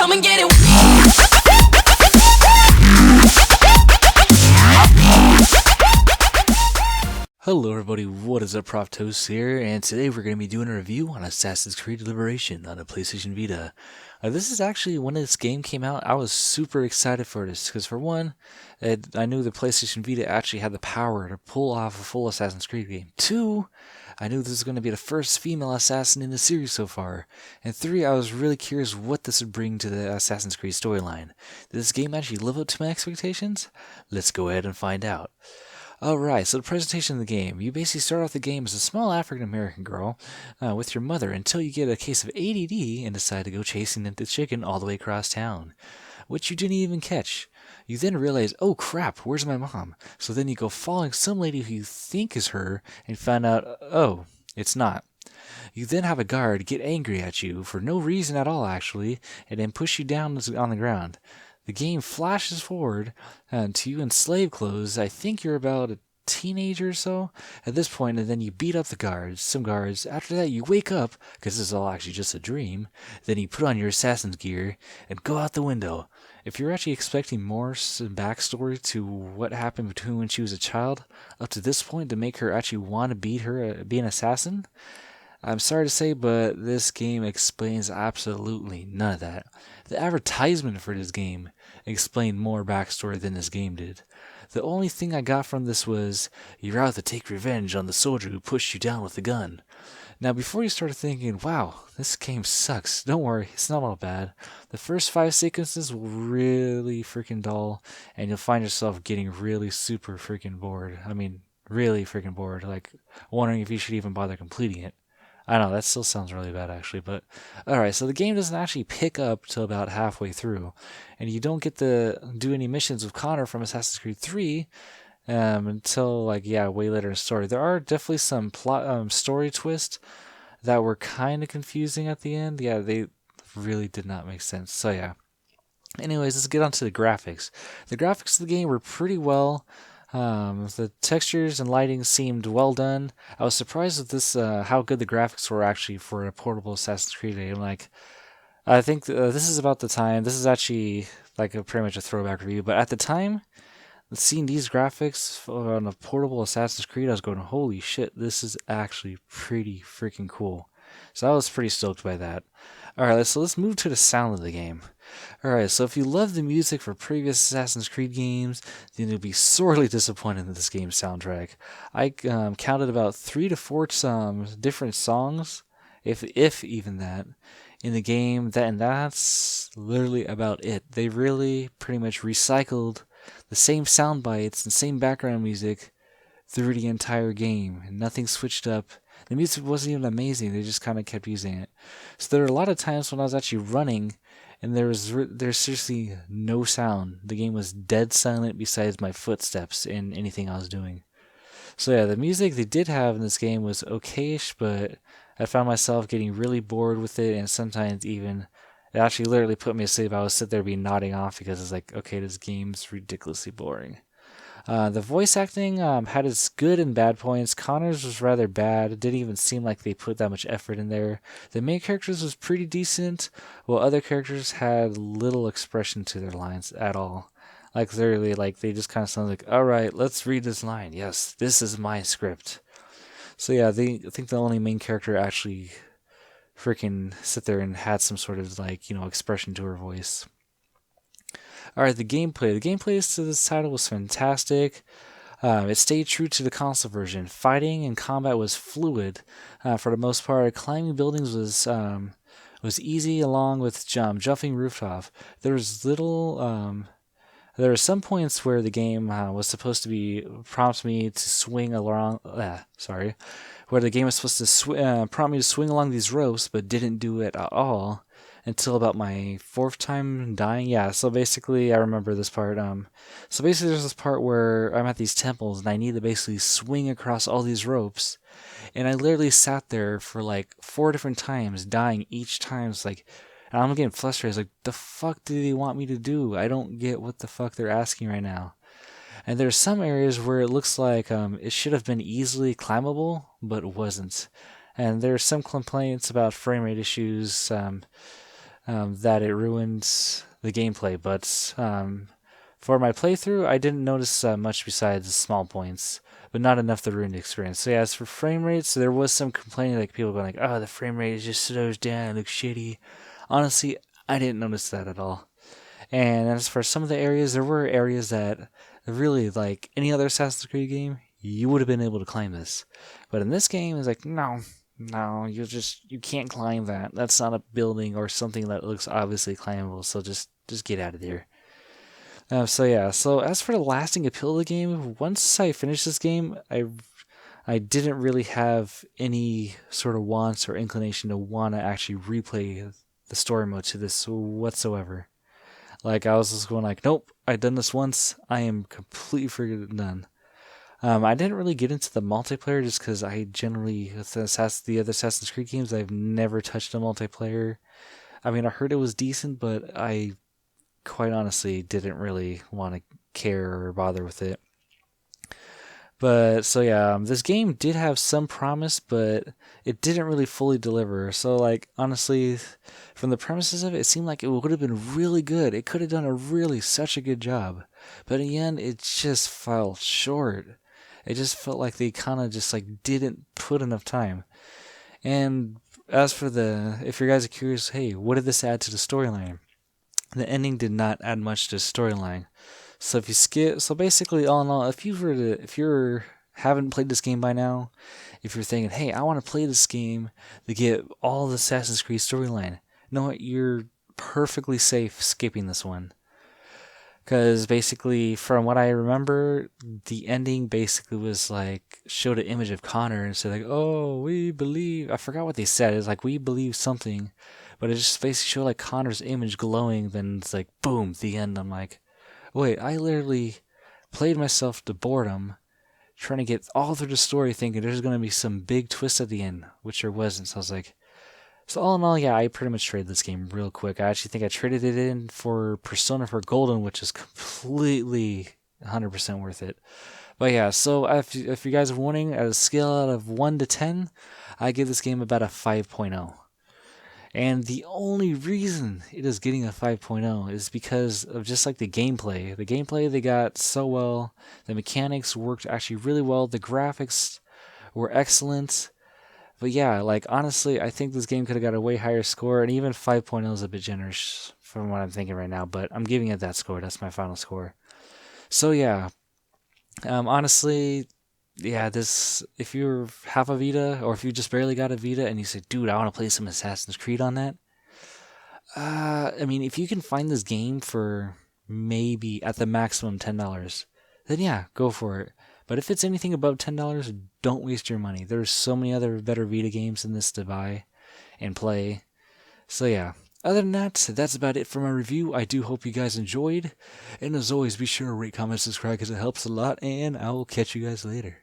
Come and get it. Hello everybody, what is up, Prof here, and today we're going to be doing a review on Assassin's Creed Liberation on a PlayStation Vita. This is actually, when this game came out, I was super excited for this, because for one, I knew the PlayStation Vita actually had the power to pull off a full Assassin's Creed game. Two, I knew this was going to be the first female assassin in the series so far. And three, I was really curious what this would bring to the Assassin's Creed storyline. Did this game actually live up to my expectations? Let's go ahead and find out. Alright, so the presentation of the game. You basically start off the game as a small African-American girl with your mother until you get a case of ADD and decide to go chasing the chicken all the way across town, which you didn't even catch. You then realize, oh crap, where's my mom? So then you go following some lady who you think is her and find out, oh, it's not. You then have a guard get angry at you for no reason at all, actually, and then push you down on the ground. The game flashes forward to you in slave clothes. I think you're about a teenager or so at this point, and then you beat up some guards. After that, you wake up, because this is all actually just a dream. Then you put on your assassin's gear and go out the window. If you're actually expecting more backstory to what happened between when she was a child up to this point to make her actually want to be an assassin, I'm sorry to say, but this game explains absolutely none of that. The advertisement for this game explained more backstory than this game did. The only thing I got from this was, you're out to take revenge on the soldier who pushed you down with a gun. Now, before you start thinking, wow, this game sucks, don't worry, it's not all bad. The first 5 sequences will really freaking dull, and you'll find yourself getting really super freaking bored. I mean, really freaking bored, like wondering if you should even bother completing it. I know, that still sounds really bad actually, but alright, so the game doesn't actually pick up till about halfway through, and you don't get to do any missions with Connor from Assassin's Creed 3 until, way later in the story. There are definitely some plot story twists that were kind of confusing at the end. Yeah, they really did not make sense, so yeah. Anyways, let's get on to the graphics. The graphics of the game were pretty well. The textures and lighting seemed well done. I was surprised at this, how good the graphics were actually for a portable Assassin's Creed game. I think this is about the time. This is actually pretty much a throwback review, but at the time, seeing these graphics on a portable Assassin's Creed, I was going, holy shit, this is actually pretty freaking cool. So I was pretty stoked by that. Alright, so let's move to the sound of the game. Alright, so if you love the music for previous Assassin's Creed games, then you'll be sorely disappointed in this game's soundtrack. I counted about 3 to 4 different songs, if even that, in the game, and that's literally about it. They really pretty much recycled the same sound bites and same background music through the entire game, and nothing switched up. The music wasn't even amazing, they just kind of kept using it. So there were a lot of times when I was actually running, and there's seriously no sound. The game was dead silent besides my footsteps and anything I was doing. So yeah, the music they did have in this game was okayish, but I found myself getting really bored with it, and sometimes even it actually literally put me to sleep. I would sit there be nodding off because it's like, okay, this game's ridiculously boring. The voice acting had its good and bad points. Connor's was rather bad. It didn't even seem like they put that much effort in there. The main characters was pretty decent, while other characters had little expression to their lines at all. Literally, they just kind of sound like, alright, let's read this line. Yes, this is my script. So yeah, I think the only main character actually freaking sit there and had some sort of expression to her voice. Alright, the gameplay. The gameplay to this title was fantastic. It stayed true to the console version. Fighting and combat was fluid for the most part. Climbing buildings was easy, along with jumping rooftop. There was there were some points where the game was supposed to prompt me to swing along. Where the game was supposed to prompt me to swing along these ropes, but didn't do it at all until about my 4th time dying. Yeah, so basically, I remember this part. So basically, there's this part where I'm at these temples and I need to basically swing across all these ropes, and I literally sat there for 4 different times, dying each time. It's and I'm getting frustrated. It's the fuck do they want me to do? I don't get what the fuck they're asking right now. And there's some areas where it looks like it should have been easily climbable, but it wasn't. And there's some complaints about frame rate issues. that it ruins the gameplay. But for my playthrough, I didn't notice much besides small points, but not enough to ruin the experience. So yeah, as for frame rates, there was some complaining, like people going like, "Oh, the frame rate just slows down, it looks shitty." Honestly, I didn't notice that at all. And as for some of the areas, there were areas that really, like any other Assassin's Creed game, you would have been able to climb this. But in this game, it's like, no, no, you can't climb that. That's not a building or something that looks obviously climbable. So just get out of there. So yeah. So as for the lasting appeal of the game, once I finished this game, I didn't really have any sort of wants or inclination to want to actually replay the story mode to this whatsoever. Like I was just going like, nope, I've done this once. I am completely freaking done. I didn't really get into the multiplayer just because I generally, with the other Assassin's Creed games, I've never touched a multiplayer. I mean, I heard it was decent, but I quite honestly didn't really want to care or bother with it. But so yeah, this game did have some promise, but it didn't really fully deliver. So like honestly, from the premises of it, it seemed like it would have been really good. It could have done a really such a good job, but in the end, it just fell short. It just felt like they kind of just like didn't put enough time. And as for if you guys are curious, hey, what did this add to the storyline? The ending did not add much to the storyline. So if you skip, so basically, all in all, if you're haven't played this game by now, if you're thinking, hey, I want to play this game to get all the Assassin's Creed storyline, you know what? You're perfectly safe skipping this one. Because basically, from what I remember, the ending basically was like showed an image of Connor and said like, "Oh, we believe." I forgot what they said. It's like we believe something, but it just basically showed like Connor's image glowing. Then it's like, boom, the end. I'm like, wait, I literally played myself to boredom trying to get all through the story thinking there's going to be some big twist at the end, which there wasn't. So I was like, so all in all, yeah, I pretty much traded this game real quick. I actually think I traded it in for Persona for Golden, which is completely 100% worth it. But yeah, so if you guys are wondering, at a scale out of 1 to 10, I give this game about a 5.0. And the only reason it is getting a 5.0 is because of just like the gameplay. The gameplay they got so well. The mechanics worked actually really well. The graphics were excellent. But yeah, like honestly, I think this game could have got a way higher score, and even 5.0 is a bit generous from what I'm thinking right now. But I'm giving it that score. That's my final score. So yeah, honestly, yeah, this if you have a Vita or if you just barely got a Vita and you say, dude, I want to play some Assassin's Creed on that. I mean, if you can find this game for maybe at the maximum $10, then yeah, go for it. But if it's anything above $10, don't waste your money. There's so many other better Vita games than this to buy and play. So yeah. Other than that, that's about it for my review. I do hope you guys enjoyed. And as always, be sure to rate, comment, subscribe because it helps a lot. And I will catch you guys later.